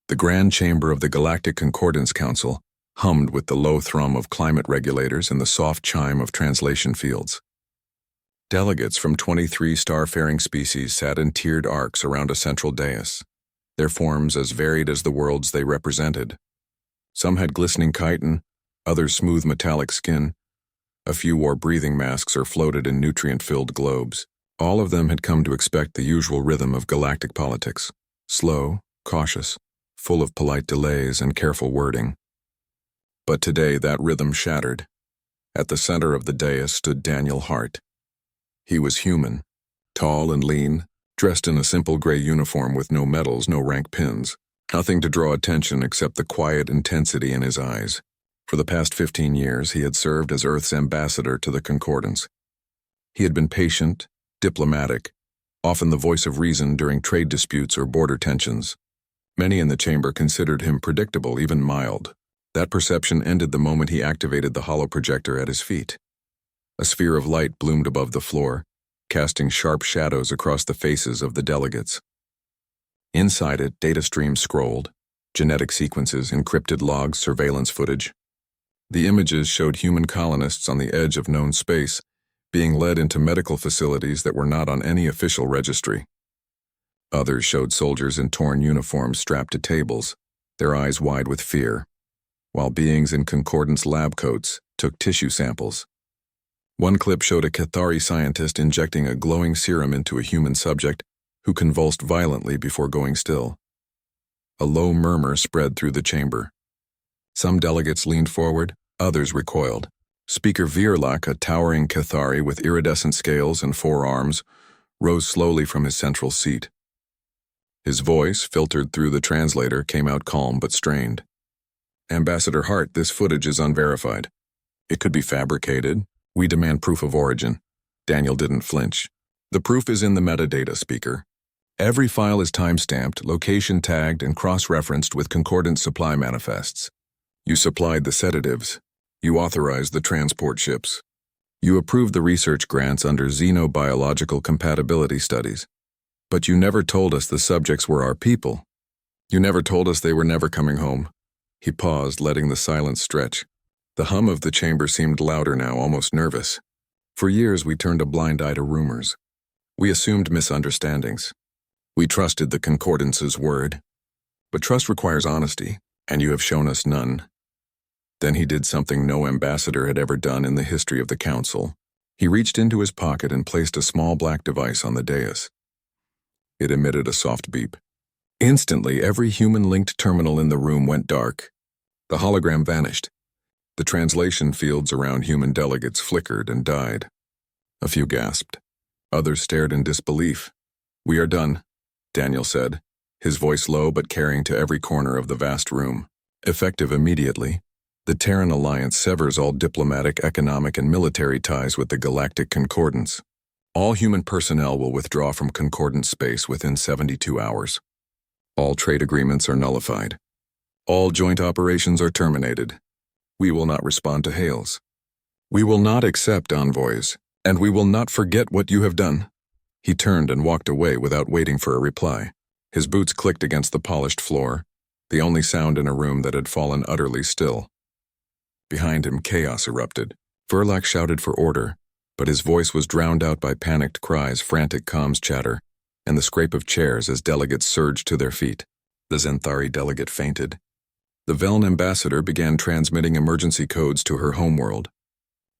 The grand chamber of the Galactic Concordance Council hummed with the low thrum of climate regulators and the soft chime of translation fields. Delegates from 23 starfaring species sat in tiered arcs around a central dais, their forms as varied as the worlds they represented. Some had glistening chitin, others smooth metallic skin. A few wore breathing masks or floated in nutrient-filled globes. All of them had come to expect the usual rhythm of galactic politics, slow, cautious, full of polite delays and careful wording. But today that rhythm shattered. At the center of the dais stood Daniel Hart. He was human, tall and lean, dressed in a simple gray uniform with no medals, no rank pins. Nothing to draw attention except the quiet intensity in his eyes. For the past 15 years, he had served as Earth's ambassador to the Concordance. He had been patient, diplomatic, often the voice of reason during trade disputes or border tensions. Many in the chamber considered him predictable, even mild. That perception ended the moment he activated the holoprojector at his feet. A sphere of light bloomed above the floor, casting sharp shadows across the faces of the delegates. Inside it, data streams scrolled, genetic sequences, encrypted logs, surveillance footage. The images showed human colonists on the edge of known space, being led into medical facilities that were not on any official registry. Others showed soldiers in torn uniforms strapped to tables, their eyes wide with fear, while beings in Concordance lab coats took tissue samples. One clip showed a Cathari scientist injecting a glowing serum into a human subject who convulsed violently before going still. A low murmur spread through the chamber. Some delegates leaned forward, others recoiled. Speaker Virlak, a towering Cathari with iridescent scales and 4 arms, rose slowly from his central seat. His voice, filtered through the translator, came out calm but strained. "Ambassador Hart, this footage is unverified. It could be fabricated. We demand proof of origin." Daniel didn't flinch. "The proof is in the metadata, Speaker. Every file is time-stamped, location-tagged, and cross-referenced with concordant supply manifests. You supplied the sedatives. You authorized the transport ships. You approved the research grants under xenobiological compatibility studies. But you never told us the subjects were our people. You never told us they were never coming home." He paused, letting the silence stretch. The hum of the chamber seemed louder now, almost nervous. For years we turned a blind eye to rumors. We assumed misunderstandings. We trusted the Concordance's word. But trust requires honesty, and you have shown us none. Then he did something no ambassador had ever done in the history of the Council. He reached into his pocket and placed a small black device on the dais. It emitted a soft beep. Instantly, every human-linked terminal in the room went dark. The hologram vanished. The translation fields around human delegates flickered and died. A few gasped. Others stared in disbelief. "We are done," Daniel said, his voice low but carrying to every corner of the vast room. Effective immediately, the Terran Alliance severs all diplomatic, economic, and military ties with the Galactic Concordance. All human personnel will withdraw from Concordance space within 72 hours. All trade agreements are nullified. All joint operations are terminated. We will not respond to hails. We will not accept envoys, and we will not forget what you have done." He turned and walked away without waiting for a reply. His boots clicked against the polished floor, the only sound in a room that had fallen utterly still. Behind him, chaos erupted. Verlac shouted for order, but his voice was drowned out by panicked cries, frantic comms chatter, and the scrape of chairs as delegates surged to their feet. The Zenthari delegate fainted. The Veln ambassador began transmitting emergency codes to her homeworld.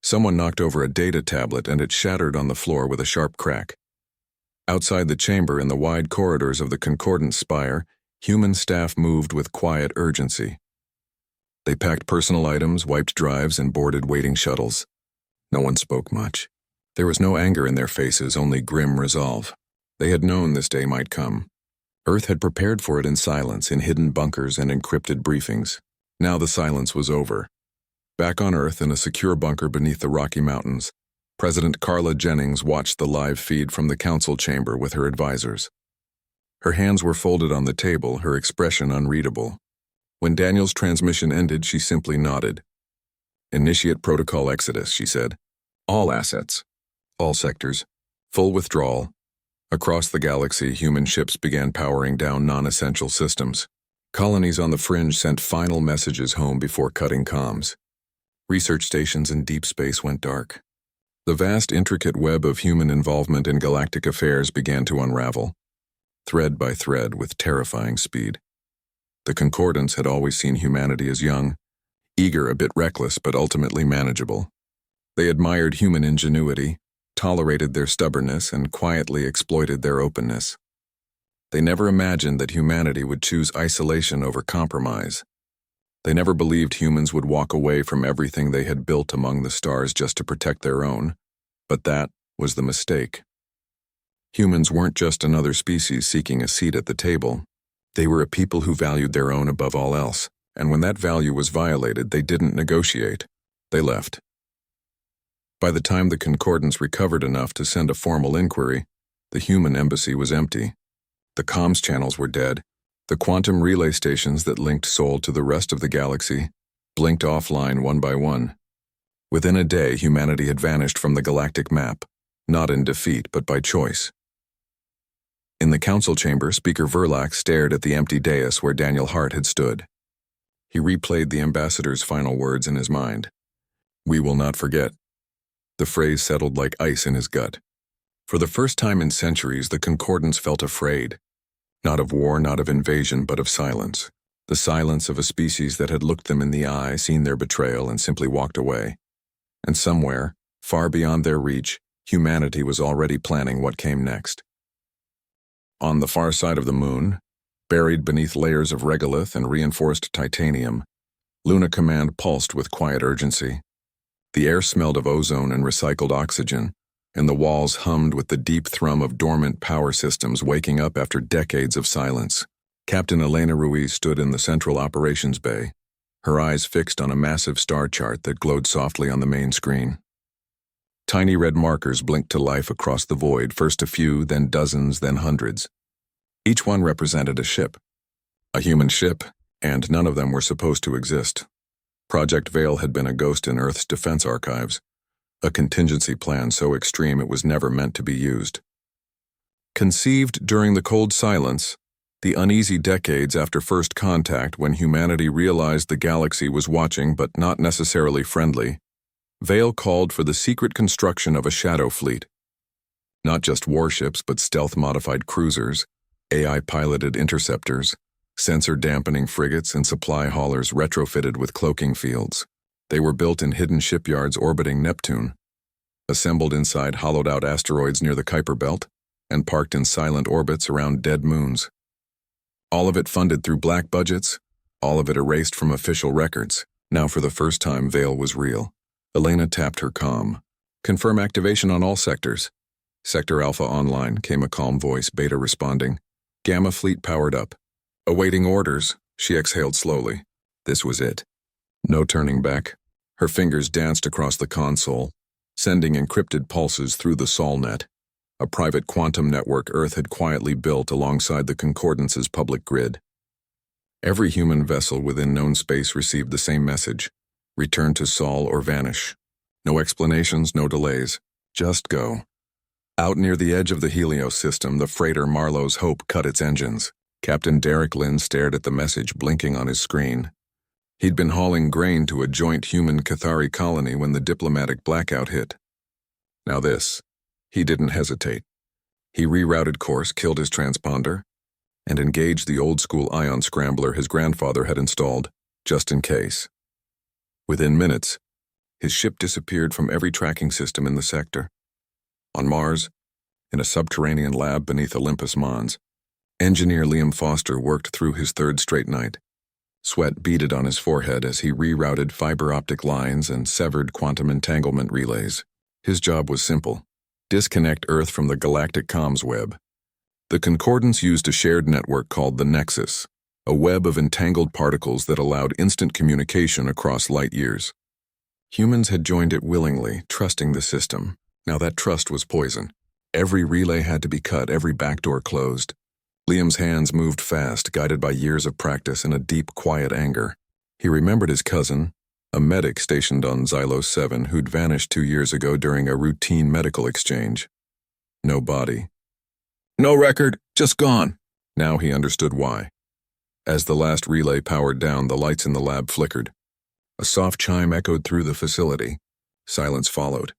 Someone knocked over a data tablet and it shattered on the floor with a sharp crack. Outside the chamber in the wide corridors of the Concordance spire, human staff moved with quiet urgency. They packed personal items, wiped drives, and boarded waiting shuttles. No one spoke much. There was no anger in their faces, only grim resolve. They had known this day might come. Earth had prepared for it in silence, in hidden bunkers and encrypted briefings. Now the silence was over. Back on Earth in a secure bunker beneath the Rocky Mountains, President Carla Jennings watched the live feed from the council chamber with her advisors. Her hands were folded on the table, her expression unreadable. When Daniel's transmission ended, she simply nodded. "Initiate protocol exodus," she said. "All assets, all sectors, full withdrawal." Across the galaxy, human ships began powering down non-essential systems. Colonies on the fringe sent final messages home before cutting comms. Research stations in deep space went dark. The vast, intricate web of human involvement in galactic affairs began to unravel, thread by thread with terrifying speed. The Concordants had always seen humanity as young, eager, a bit reckless, but ultimately manageable. They admired human ingenuity, tolerated their stubbornness, and quietly exploited their openness. They never imagined that humanity would choose isolation over compromise. They never believed humans would walk away from everything they had built among the stars just to protect their own, but that was the mistake. Humans weren't just another species seeking a seat at the table. They were a people who valued their own above all else, and when that value was violated, they didn't negotiate. They left. By the time the Concordants recovered enough to send a formal inquiry, the human embassy was empty. The comms channels were dead. The quantum relay stations that linked Sol to the rest of the galaxy blinked offline one by one. Within a day, humanity had vanished from the galactic map, not in defeat, but by choice. In the council chamber, Speaker Verlac stared at the empty dais where Daniel Hart had stood. He replayed the ambassador's final words in his mind. "We will not forget." The phrase settled like ice in his gut. For the first time in centuries, the Concordants felt afraid. Not of war, not of invasion, but of silence. The silence of a species that had looked them in the eye, seen their betrayal, and simply walked away. And somewhere, far beyond their reach, humanity was already planning what came next. On the far side of the moon, buried beneath layers of regolith and reinforced titanium, Luna Command pulsed with quiet urgency. The air smelled of ozone and recycled oxygen, and the walls hummed with the deep thrum of dormant power systems waking up after decades of silence. Captain Elena Ruiz stood in the central operations bay, her eyes fixed on a massive star chart that glowed softly on the main screen. Tiny red markers blinked to life across the void, first a few, then dozens, then hundreds. Each one represented a ship. A human ship, and none of them were supposed to exist. Project Veil had been a ghost in Earth's defense archives, a contingency plan so extreme it was never meant to be used. Conceived during the cold silence, the uneasy decades after first contact when humanity realized the galaxy was watching but not necessarily friendly, Veil called for the secret construction of a shadow fleet. Not just warships, but stealth-modified cruisers, AI-piloted interceptors, sensor-dampening frigates, and supply haulers retrofitted with cloaking fields. They were built in hidden shipyards orbiting Neptune, assembled inside hollowed-out asteroids near the Kuiper Belt, and parked in silent orbits around dead moons. All of it funded through black budgets, all of it erased from official records. Now for the first time, Veil was real. Elena tapped her comm. "Confirm activation on all sectors." "Sector Alpha online," came a calm voice, Beta responding. "Gamma fleet powered up." "Awaiting orders," she exhaled slowly. This was it. No turning back. Her fingers danced across the console, sending encrypted pulses through the SolNet, a private quantum network Earth had quietly built alongside the Concordance's public grid. Every human vessel within known space received the same message: return to Sol or vanish. No explanations, no delays. Just go. Out near the edge of the Helios system, the freighter Marlowe's Hope cut its engines. Captain Derek Lynn stared at the message blinking on his screen. He'd been hauling grain to a joint human Cathari colony when the diplomatic blackout hit. Now this. He didn't hesitate. He rerouted course, killed his transponder, and engaged the old-school ion scrambler his grandfather had installed, just in case. Within minutes, his ship disappeared from every tracking system in the sector. On Mars, in a subterranean lab beneath Olympus Mons, engineer Liam Foster worked through his third straight night. Sweat beaded on his forehead as he rerouted fiber optic lines and severed quantum entanglement relays. His job was simple: disconnect Earth from the galactic comms web. The Concordance used a shared network called the Nexus, a web of entangled particles that allowed instant communication across light years. Humans had joined it willingly, trusting the system. Now that trust was poison. Every relay had to be cut, every backdoor closed. Liam's hands moved fast, guided by years of practice and a deep, quiet anger. He remembered his cousin, a medic stationed on Xylos 7 who'd vanished 2 years ago during a routine medical exchange. No body. No record, just gone. Now he understood why. As the last relay powered down, the lights in the lab flickered. A soft chime echoed through the facility. Silence followed.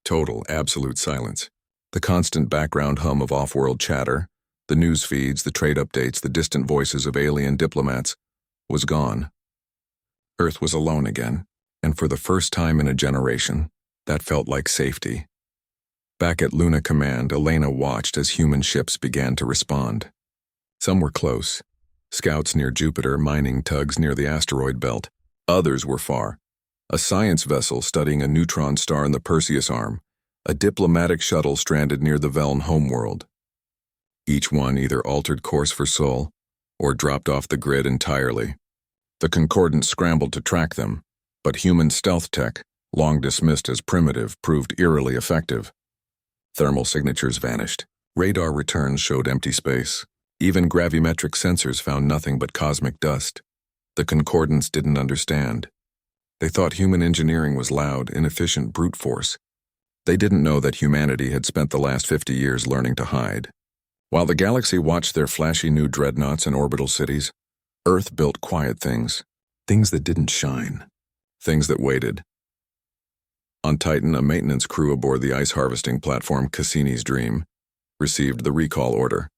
Total, absolute silence. The constant background hum of off-world chatter, the news feeds, the trade updates, the distant voices of alien diplomats, was gone. Earth was alone again, and for the first time in a generation, that felt like safety. Back at Luna Command, Elena watched as human ships began to respond. Some were close. Scouts near Jupiter, mining tugs near the asteroid belt. Others were far. A science vessel studying a neutron star in the Perseus Arm, a diplomatic shuttle stranded near the Veln homeworld. Each one either altered course for Sol or dropped off the grid entirely. The Concordance scrambled to track them, but human stealth tech, long dismissed as primitive, proved eerily effective. Thermal signatures vanished. Radar returns showed empty space. Even gravimetric sensors found nothing but cosmic dust. The Concordance didn't understand. They thought human engineering was loud, inefficient brute force. They didn't know that humanity had spent the last 50 years learning to hide. While the galaxy watched their flashy new dreadnoughts and orbital cities, Earth built quiet things. Things that didn't shine. Things that waited. On Titan, a maintenance crew aboard the ice harvesting platform Cassini's Dream received the recall order.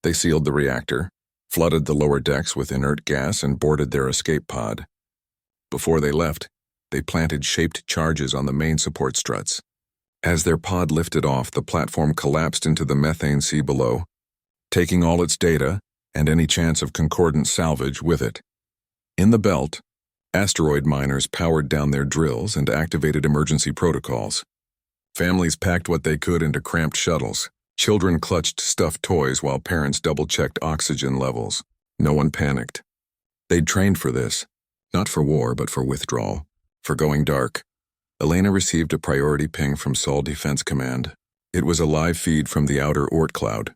They sealed the reactor, flooded the lower decks with inert gas, and boarded their escape pod. Before they left, they planted shaped charges on the main support struts. As their pod lifted off, the platform collapsed into the methane sea below, taking all its data and any chance of concordant salvage with it. In the belt, asteroid miners powered down their drills and activated emergency protocols. Families packed what they could into cramped shuttles. Children clutched stuffed toys while parents double-checked oxygen levels. No one panicked. They'd trained for this, not for war, but for withdrawal, for going dark. Elena received a priority ping from Sol Defense Command. It was a live feed from the outer Oort cloud.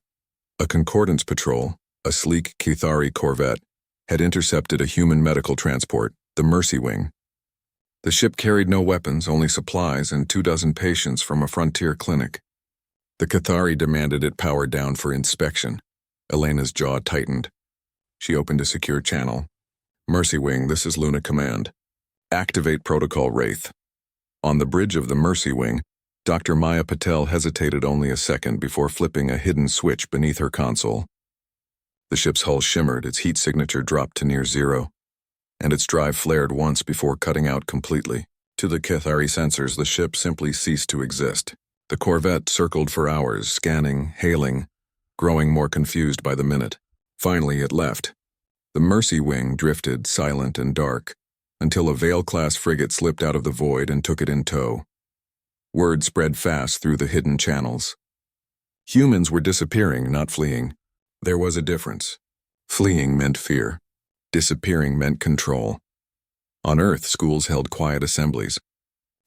A Concordance patrol, a sleek Kithari corvette, had intercepted a human medical transport, the Mercy Wing. The ship carried no weapons, only supplies and 24 patients from a frontier clinic. The Kithari demanded it powered down for inspection. Elena's jaw tightened. She opened a secure channel. Mercy Wing, this is Luna Command. Activate Protocol Wraith. On the bridge of the Mercy Wing, Dr. Maya Patel hesitated only a second before flipping a hidden switch beneath her console. The ship's hull shimmered, its heat signature dropped to near zero, and its drive flared once before cutting out completely. To the Kithari sensors, the ship simply ceased to exist. The Corvette circled for hours, scanning, hailing, growing more confused by the minute. Finally, it left. The Mercy Wing drifted, silent and dark, until a Vale-class frigate slipped out of the void and took it in tow. Word spread fast through the hidden channels. Humans were disappearing, not fleeing. There was a difference. Fleeing meant fear. Disappearing meant control. On Earth, schools held quiet assemblies.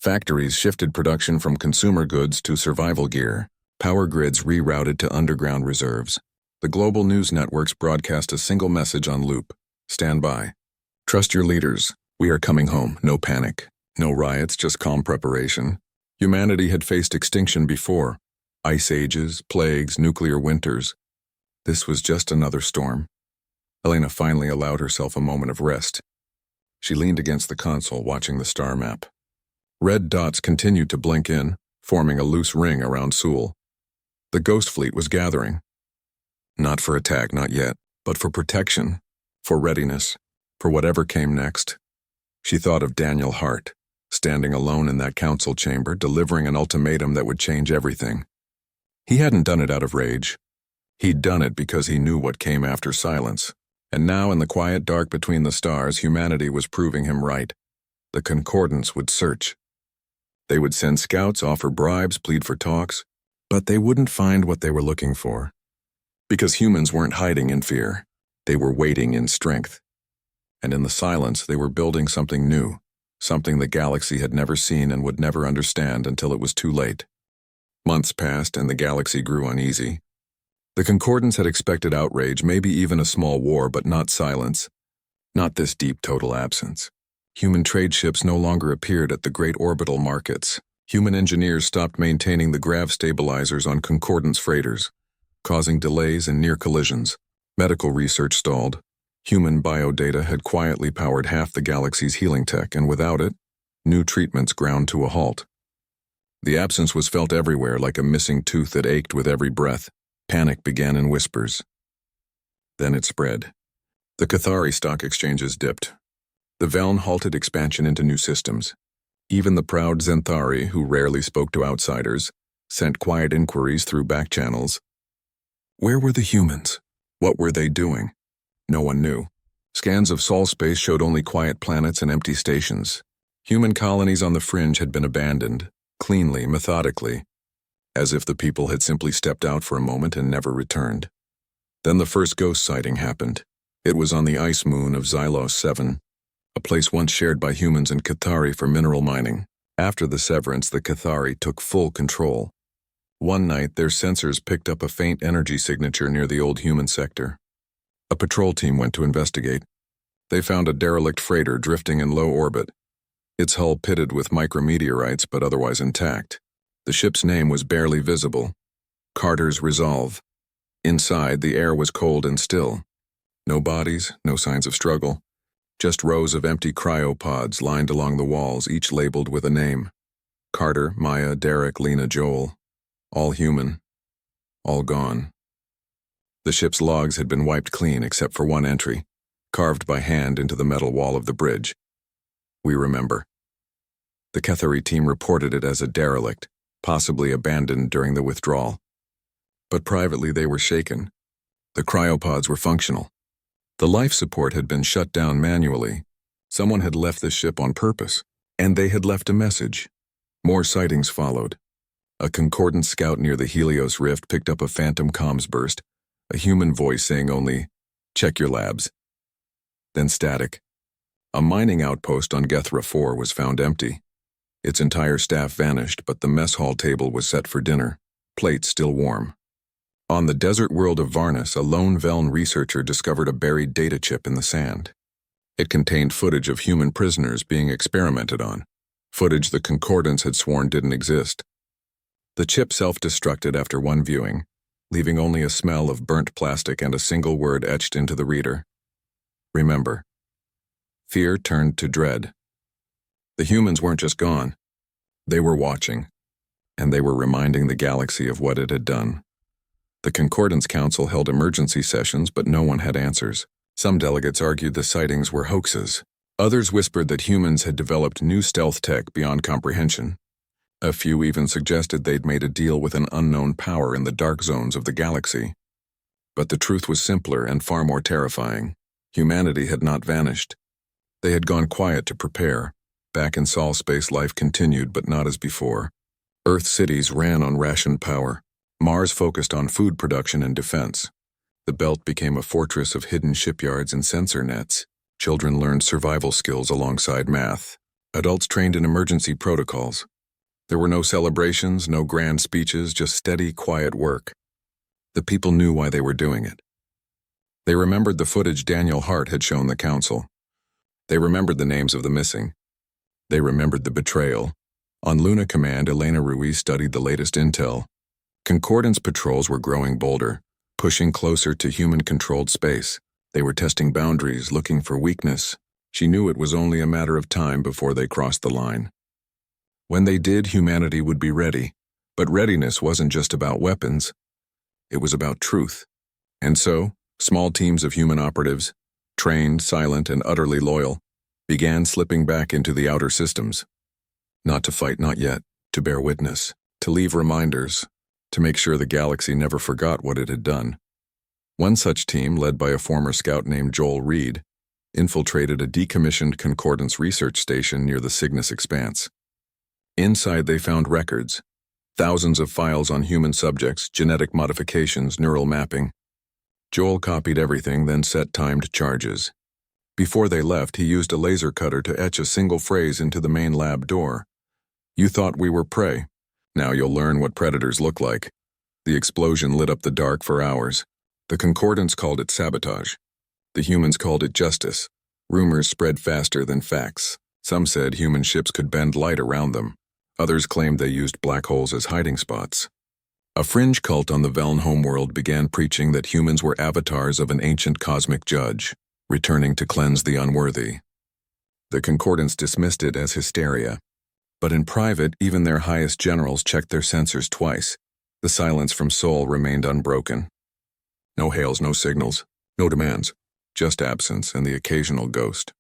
Factories shifted production from consumer goods to survival gear. Power grids rerouted to underground reserves. The global news networks broadcast a single message on loop. Stand by. Trust your leaders. We are coming home. No panic. No riots, just calm preparation. Humanity had faced extinction before. Ice ages, plagues, nuclear winters. This was just another storm. Elena finally allowed herself a moment of rest. She leaned against the console, watching the star map. Red dots continued to blink in, forming a loose ring around Sul. The Ghost Fleet was gathering. Not for attack, not yet, but for protection, for readiness, for whatever came next. She thought of Daniel Hart, standing alone in that council chamber, delivering an ultimatum that would change everything. He hadn't done it out of rage. He'd done it because he knew what came after silence. And now, in the quiet dark between the stars, humanity was proving him right. The Concordance would search. They would send scouts, offer bribes, plead for talks, but they wouldn't find what they were looking for. Because humans weren't hiding in fear. They were waiting in strength. And in the silence, they were building something new, something the galaxy had never seen and would never understand until it was too late. Months passed and the galaxy grew uneasy. The Concordance had expected outrage, maybe even a small war, but not silence. Not this deep total absence. Human trade ships no longer appeared at the great orbital markets. Human engineers stopped maintaining the grav stabilizers on Concordance freighters, causing delays and near collisions. Medical research stalled. Human biodata had quietly powered half the galaxy's healing tech, and without it, new treatments ground to a halt. The absence was felt everywhere, like a missing tooth that ached with every breath. Panic began in whispers. Then it spread. The Cathari stock exchanges dipped. The Veln halted expansion into new systems. Even the proud Zenthari, who rarely spoke to outsiders, sent quiet inquiries through back channels. Where were the humans? What were they doing? No one knew. Scans of Sol space showed only quiet planets and empty stations. Human colonies on the fringe had been abandoned, cleanly, methodically, as if the people had simply stepped out for a moment and never returned. Then the first ghost sighting happened. It was on the ice moon of Xylos 7, a place once shared by humans and Cathari for mineral mining. After the severance, the Cathari took full control. One night, their sensors picked up a faint energy signature near the old human sector. A patrol team went to investigate. They found a derelict freighter drifting in low orbit, its hull pitted with micrometeorites but otherwise intact. The ship's name was barely visible. Carter's Resolve. Inside, the air was cold and still. No bodies, no signs of struggle. Just rows of empty cryopods lined along the walls, each labeled with a name. Carter, Maya, Derek, Lena, Joel. All human. All gone. The ship's logs had been wiped clean except for one entry, carved by hand into the metal wall of the bridge. We remember. The Cathari team reported it as a derelict, possibly abandoned during the withdrawal. But privately they were shaken. The cryopods were functional. The life support had been shut down manually. Someone had left the ship on purpose, and they had left a message. More sightings followed. A concordant scout near the Helios rift picked up a phantom comms burst, a human voice saying only, "Check your labs." Then static. A mining outpost on Gethra 4 was found empty. Its entire staff vanished, but the mess hall table was set for dinner, plates still warm. On the desert world of Varnus, a lone Veln researcher discovered a buried data chip in the sand. It contained footage of human prisoners being experimented on, footage the concordants had sworn didn't exist. The chip self-destructed after one viewing, leaving only a smell of burnt plastic and a single word etched into the reader. Remember. Fear turned to dread. The humans weren't just gone. They were watching, and they were reminding the galaxy of what it had done. The Concordance Council held emergency sessions, but no one had answers. Some delegates argued the sightings were hoaxes. Others whispered that humans had developed new stealth tech beyond comprehension. A few even suggested they'd made a deal with an unknown power in the dark zones of the galaxy. But the truth was simpler and far more terrifying. Humanity had not vanished. They had gone quiet to prepare. Back in Sol space, life continued, but not as before. Earth cities ran on rationed power. Mars focused on food production and defense. The belt became a fortress of hidden shipyards and sensor nets. Children learned survival skills alongside math. Adults trained in emergency protocols. There were no celebrations, no grand speeches, just steady, quiet work. The people knew why they were doing it. They remembered the footage Daniel Hart had shown the council. They remembered the names of the missing. They remembered the betrayal. On Luna Command, Elena Ruiz studied the latest intel. Concordance patrols were growing bolder, pushing closer to human-controlled space. They were testing boundaries, looking for weakness. She knew it was only a matter of time before they crossed the line. When they did, humanity would be ready. But readiness wasn't just about weapons. It was about truth. And so, small teams of human operatives, trained, silent, and utterly loyal, began slipping back into the outer systems. Not to fight, not yet, to bear witness, to leave reminders, to make sure the galaxy never forgot what it had done. One such team, led by a former scout named Joel Reed, infiltrated a decommissioned Concordance research station near the Cygnus Expanse. Inside they found records, thousands of files on human subjects, genetic modifications, neural mapping. Joel copied everything, then set timed charges. Before they left, he used a laser cutter to etch a single phrase into the main lab door. "You thought we were prey. Now you'll learn what predators look like." The explosion lit up the dark for hours. The Concordants called it sabotage. The humans called it justice. Rumors spread faster than facts. Some said human ships could bend light around them. Others claimed they used black holes as hiding spots. A fringe cult on the Veln homeworld began preaching that humans were avatars of an ancient cosmic judge, returning to cleanse the unworthy. The Concordance dismissed it as hysteria. But in private, even their highest generals checked their sensors twice. The silence from Sol remained unbroken. No hails, no signals, no demands, just absence and the occasional ghost.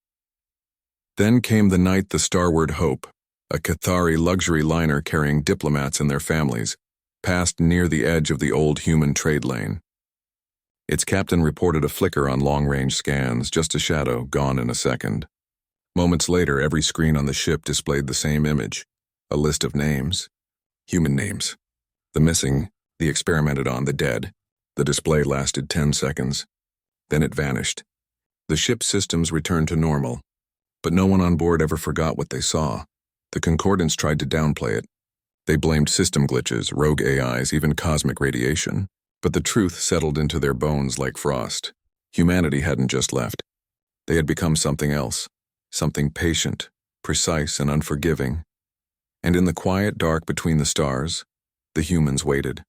Then came the night the Starward Hope, a Cathari luxury liner carrying diplomats and their families, passed near the edge of the old human trade lane. Its captain reported a flicker on long-range scans, just a shadow, gone in a second. Moments later, every screen on the ship displayed the same image, a list of names. Human names. The missing, the experimented on, the dead. The display lasted 10 seconds. Then it vanished. The ship's systems returned to normal. But no one on board ever forgot what they saw. The Concordance tried to downplay it. They blamed system glitches, rogue AIs, even cosmic radiation. But the truth settled into their bones like frost. Humanity hadn't just left. They had become something else. Something patient, precise, and unforgiving. And in the quiet dark between the stars, the humans waited.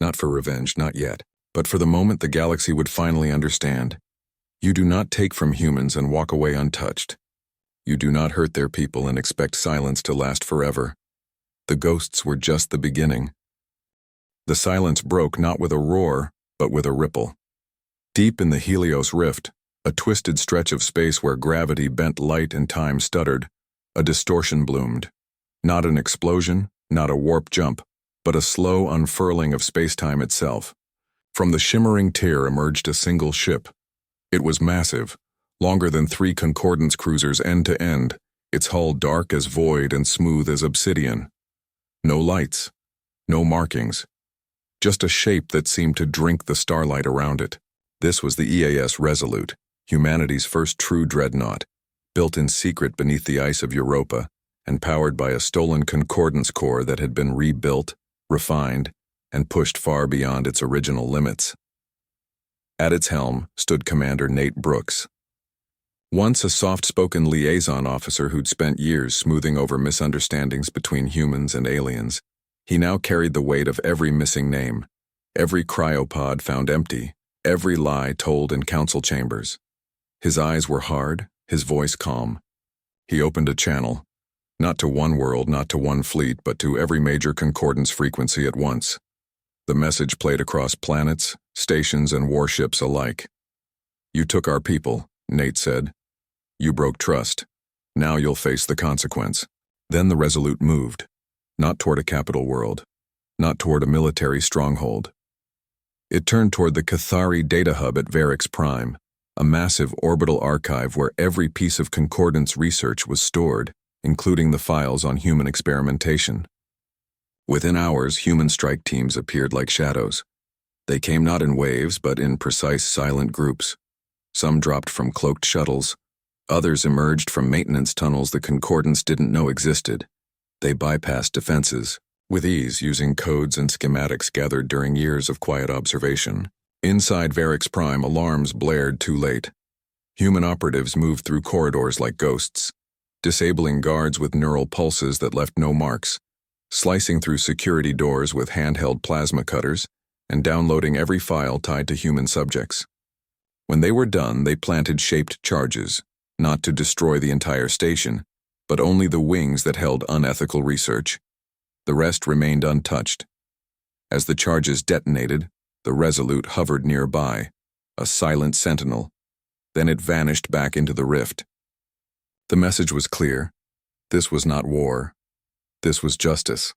Not for revenge, not yet, but for the moment the galaxy would finally understand. You do not take from humans and walk away untouched. You do not hurt their people and expect silence to last forever. The ghosts were just the beginning. The silence broke not with a roar, but with a ripple. Deep in the Helios Rift, a twisted stretch of space where gravity bent light and time stuttered, a distortion bloomed. Not an explosion, not a warp jump, but a slow unfurling of space-time itself. From the shimmering tear emerged a single ship. It was massive, longer than 3 Concordance cruisers end to end, its hull dark as void and smooth as obsidian. No lights, no markings, just a shape that seemed to drink the starlight around it. This was the EAS Resolute, humanity's first true dreadnought, built in secret beneath the ice of Europa and powered by a stolen Concordance core that had been rebuilt, refined, and pushed far beyond its original limits. At its helm stood Commander Nate Brooks. Once a soft-spoken liaison officer who'd spent years smoothing over misunderstandings between humans and aliens, he now carried the weight of every missing name, every cryopod found empty, every lie told in council chambers. His eyes were hard, his voice calm. He opened a channel, not to one world, not to one fleet, but to every major Concordance frequency at once. The message played across planets, stations, and warships alike. You took our people, Nate said. You broke trust. Now you'll face the consequence. Then the Resolute moved, not toward a capital world, not toward a military stronghold. It turned toward the Cathari data hub at Varix Prime, a massive orbital archive where every piece of Concordance research was stored, including the files on human experimentation. Within hours, human strike teams appeared like shadows. They came not in waves, but in precise, silent groups. Some dropped from cloaked shuttles. Others emerged from maintenance tunnels the Concordance didn't know existed. They bypassed defenses, with ease using codes and schematics gathered during years of quiet observation. Inside Varix Prime, alarms blared too late. Human operatives moved through corridors like ghosts, disabling guards with neural pulses that left no marks, slicing through security doors with handheld plasma cutters, and downloading every file tied to human subjects. When they were done, they planted shaped charges, not to destroy the entire station, but only the wings that held unethical research. The rest remained untouched. As the charges detonated, the Resolute hovered nearby, a silent sentinel. Then it vanished back into the rift. The message was clear. This was not war. This was justice.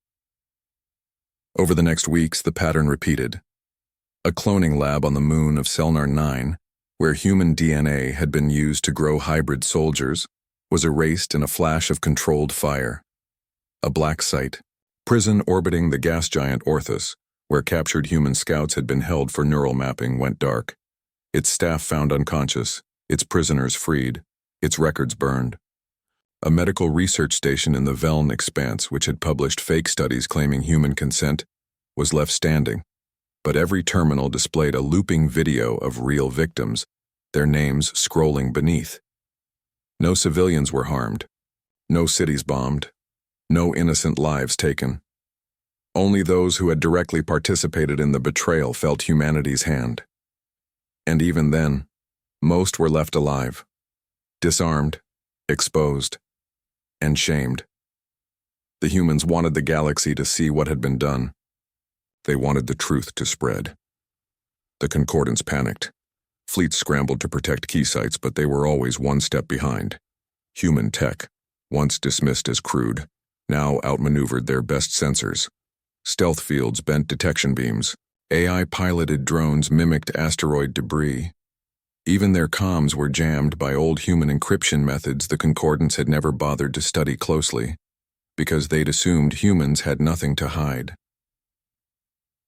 Over the next weeks, the pattern repeated. A cloning lab on the moon of Selnar 9, where human DNA had been used to grow hybrid soldiers, was erased in a flash of controlled fire. A black site, prison orbiting the gas giant Orthus, where captured human scouts had been held for neural mapping, went dark. Its staff found unconscious, its prisoners freed, its records burned. A medical research station in the Veln expanse, which had published fake studies claiming human consent, was left standing, but every terminal displayed a looping video of real victims, their names scrolling beneath. No civilians were harmed, no cities bombed, no innocent lives taken. Only those who had directly participated in the betrayal felt humanity's hand. And even then, Most were left alive, disarmed, exposed, and shamed. The humans wanted the galaxy to see what had been done. They wanted the truth to spread. The Concordance panicked. Fleets scrambled to protect key sites, but they were always one step behind. Human tech, once dismissed as crude, now outmaneuvered their best sensors. Stealth fields bent detection beams. AI-piloted drones mimicked asteroid debris. Even their comms were jammed by old human encryption methods the Concordance had never bothered to study closely, because they'd assumed humans had nothing to hide.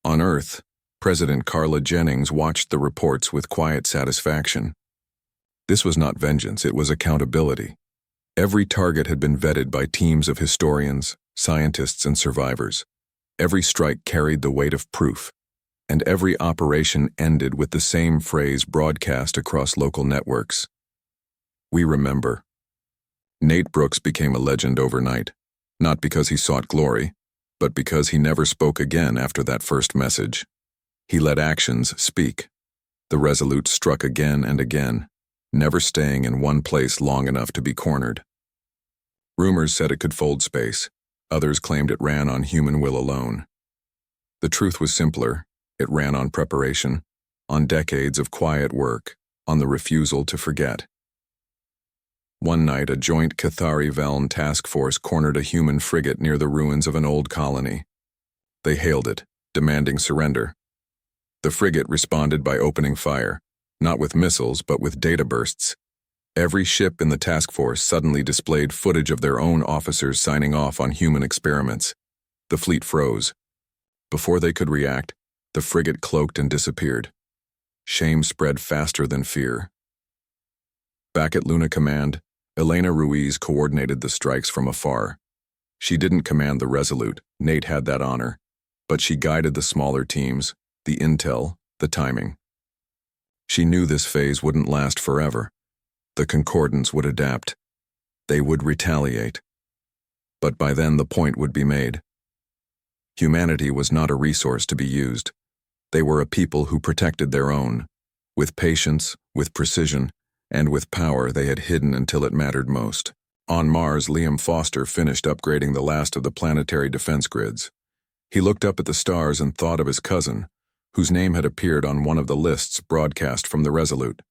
On Earth, President Carla Jennings watched the reports with quiet satisfaction. This was not vengeance, it was accountability. Every target had been vetted by teams of historians, scientists, and survivors. Every strike carried the weight of proof, and every operation ended with the same phrase broadcast across local networks. We remember. Nate Brooks became a legend overnight, not because he sought glory, but because he never spoke again after that first message. He let actions speak. The Resolute struck again and again, never staying in one place long enough to be cornered. Rumors said it could fold space. Others claimed it ran on human will alone. The truth was simpler. It ran on preparation, on decades of quiet work, on the refusal to forget. One night, a joint Cathari-Veln task force cornered a human frigate near the ruins of an old colony. They hailed it, demanding surrender. The frigate responded by opening fire, not with missiles but with data bursts. Every ship in the task force suddenly displayed footage of their own officers signing off on human experiments. The fleet froze. Before they could react, the frigate cloaked and disappeared. Shame spread faster than fear. Back at Luna Command, Elena Ruiz coordinated the strikes from afar. She didn't command the Resolute, Nate had that honor, but she guided the smaller teams, the intel, the timing. She knew this phase wouldn't last forever. The Concordance would adapt. They would retaliate. But by then the point would be made. Humanity was not a resource to be used. They were a people who protected their own, with patience, with precision, and with power they had hidden until it mattered most. On Mars, Liam Foster finished upgrading the last of the planetary defense grids. He looked up at the stars and thought of his cousin, whose name had appeared on one of the lists broadcast from the Resolute.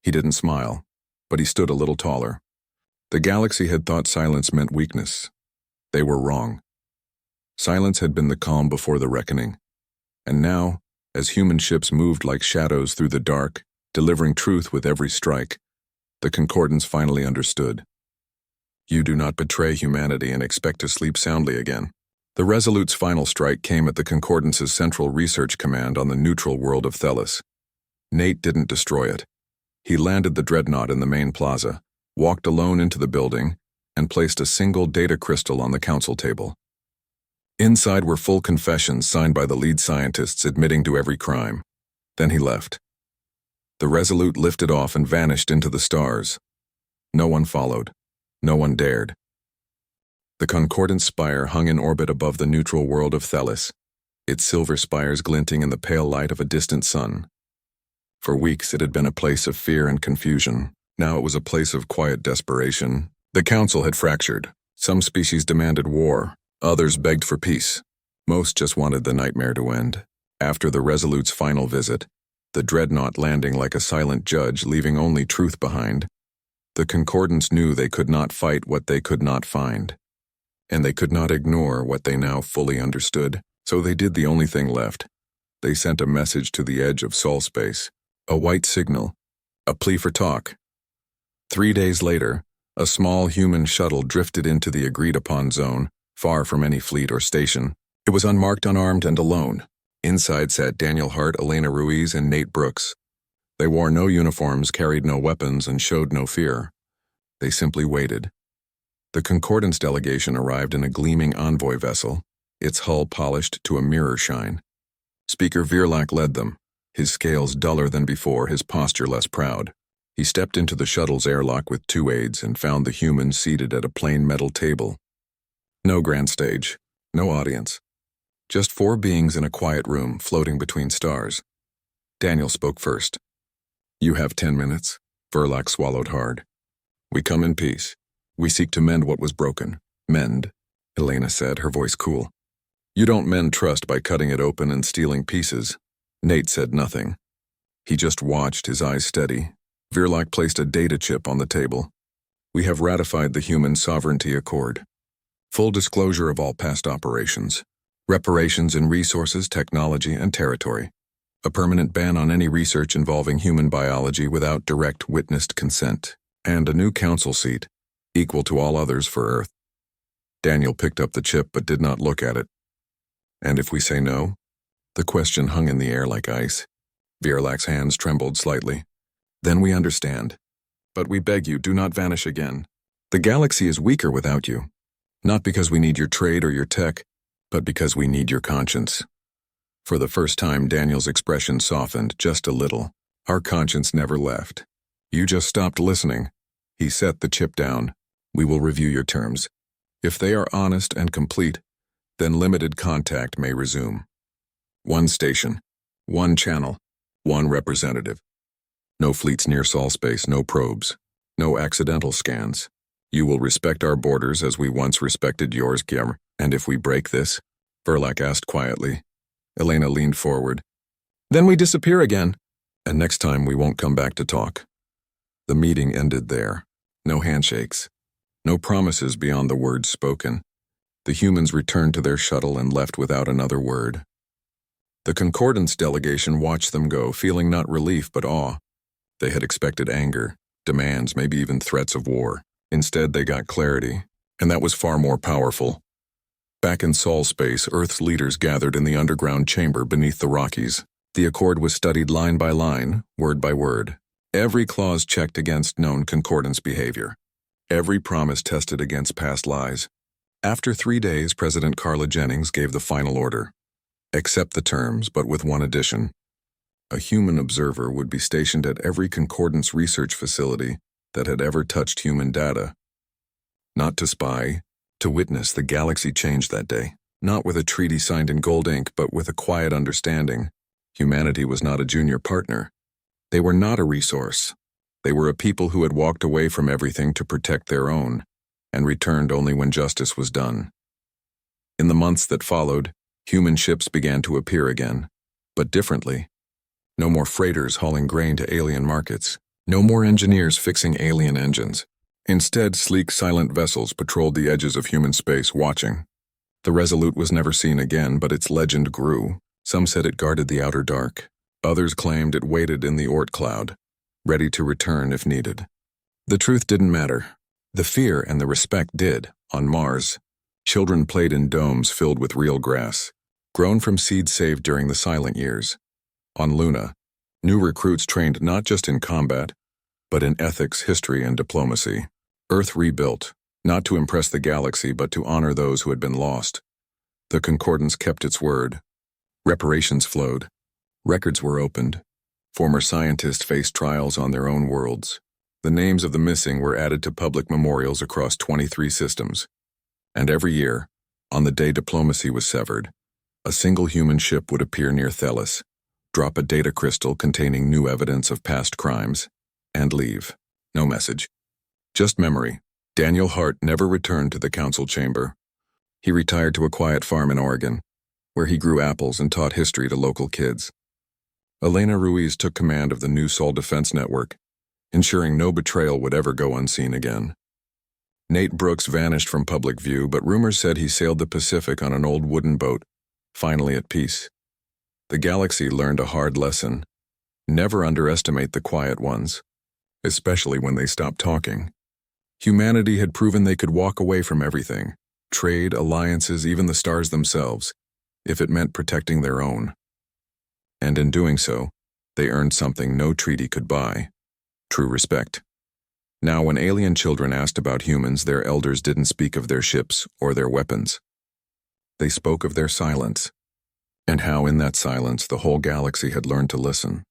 He didn't smile, but he stood a little taller. The galaxy had thought silence meant weakness. They were wrong. Silence had been the calm before the reckoning. And now, as human ships moved like shadows through the dark, delivering truth with every strike, the Concordance finally understood. You do not betray humanity and expect to sleep soundly again. The Resolute's final strike came at the Concordance's central research command on the neutral world of Thelis. Nate didn't destroy it. He landed the dreadnought in the main plaza, walked alone into the building, and placed a single data crystal on the council table. Inside were full confessions signed by the lead scientists admitting to every crime. Then he left. The Resolute lifted off and vanished into the stars. No one followed. No one dared. The Concordance spire hung in orbit above the neutral world of Thelis, its silver spires glinting in the pale light of a distant sun. For weeks it had been a place of fear and confusion. Now it was a place of quiet desperation. The council had fractured. Some species demanded war. Others begged for peace. Most just wanted the nightmare to end. After the Resolute's final visit, the dreadnought landing like a silent judge, leaving only truth behind, the Concordance knew they could not fight what they could not find. And they could not ignore what they now fully understood. So they did the only thing left. They sent a message to the edge of Sol space. A white signal. A plea for talk. 3 days later, a small human shuttle drifted into the agreed-upon zone, far from any fleet or station. It was unmarked, unarmed, and alone. Inside sat Daniel Hart, Elena Ruiz, and Nate Brooks. They wore no uniforms, carried no weapons, and showed no fear. They simply waited. The Concordance delegation arrived in a gleaming envoy vessel, its hull polished to a mirror shine. Speaker Virlak led them, his scales duller than before, his posture less proud. He stepped into the shuttle's airlock with 2 aides and found the humans seated at a plain metal table. No grand stage, no audience. Just 4 beings in a quiet room floating between stars. Daniel spoke first. You have 10 minutes. Verlac swallowed hard. We come in peace. We seek to mend what was broken. Mend, Elena said, her voice cool. You don't mend trust by cutting it open and stealing pieces. Nate said nothing. He just watched, his eyes steady. Verlac placed a data chip on the table. We have ratified the Human Sovereignty Accord. Full disclosure of all past operations. Reparations in resources, technology, and territory. A permanent ban on any research involving human biology without direct witnessed consent. And a new council seat, equal to all others for Earth. Daniel picked up the chip but did not look at it. And if we say no? The question hung in the air like ice. Verlac's hands trembled slightly. Then we understand. But we beg you, do not vanish again. The galaxy is weaker without you. Not because we need your trade or your tech, but because we need your conscience. For the first time, Daniel's expression softened just a little. Our conscience never left. You just stopped listening. He set the chip down. We will review your terms. If they are honest and complete, then limited contact may resume. One station, one channel, one representative. No fleets near Sol space, no probes, no accidental scans. You will respect our borders as we once respected yours, Guillermo. And if we break this? Verlac asked quietly. Elena leaned forward. Then we disappear again. And next time we won't come back to talk. The meeting ended there. No handshakes. No promises beyond the words spoken. The humans returned to their shuttle and left without another word. The Concordance delegation watched them go, feeling not relief but awe. They had expected anger, demands, maybe even threats of war. Instead, they got clarity, and that was far more powerful. Back in Sol space, Earth's leaders gathered in the underground chamber beneath the Rockies. The accord was studied line by line, word by word. Every clause checked against known Concordance behavior. Every promise tested against past lies. After 3 days, President Carla Jennings gave the final order. Accept the terms, but with one addition. A human observer would be stationed at every Concordance research facility that had ever touched human data. Not to spy, to witness the galaxy change that day. Not with a treaty signed in gold ink, but with a quiet understanding. Humanity was not a junior partner. They were not a resource. They were a people who had walked away from everything to protect their own, and returned only when justice was done. In the months that followed, human ships began to appear again, but differently. No more freighters hauling grain to alien markets. No more engineers fixing alien engines. Instead, sleek, silent vessels patrolled the edges of human space, watching. The Resolute was never seen again, but its legend grew. Some said it guarded the outer dark. Others claimed it waited in the Oort cloud, ready to return if needed. The truth didn't matter. The fear and the respect did. On Mars, children played in domes filled with real grass, grown from seeds saved during the silent years. On Luna, new recruits trained not just in combat, but in ethics, history, and diplomacy. Earth rebuilt, not to impress the galaxy, but to honor those who had been lost. The Concordance kept its word. Reparations flowed. Records were opened. Former scientists faced trials on their own worlds. The names of the missing were added to public memorials across 23 systems. And every year, on the day diplomacy was severed, a single human ship would appear near Thelis, drop a data crystal containing new evidence of past crimes, and leave. No message. Just memory. Daniel Hart never returned to the council chamber. He retired to a quiet farm in Oregon, where he grew apples and taught history to local kids. Elena Ruiz took command of the new Sol Defense Network, ensuring no betrayal would ever go unseen again. Nate Brooks vanished from public view, but rumors said he sailed the Pacific on an old wooden boat, finally at peace. The galaxy learned a hard lesson. Never underestimate the quiet ones, especially when they stop talking. Humanity had proven they could walk away from everything, trade, alliances, even the stars themselves, if it meant protecting their own. And in doing so, they earned something no treaty could buy: true respect. Now, when alien children asked about humans, their elders didn't speak of their ships or their weapons. They spoke of their silence, and how in that silence the whole galaxy had learned to listen.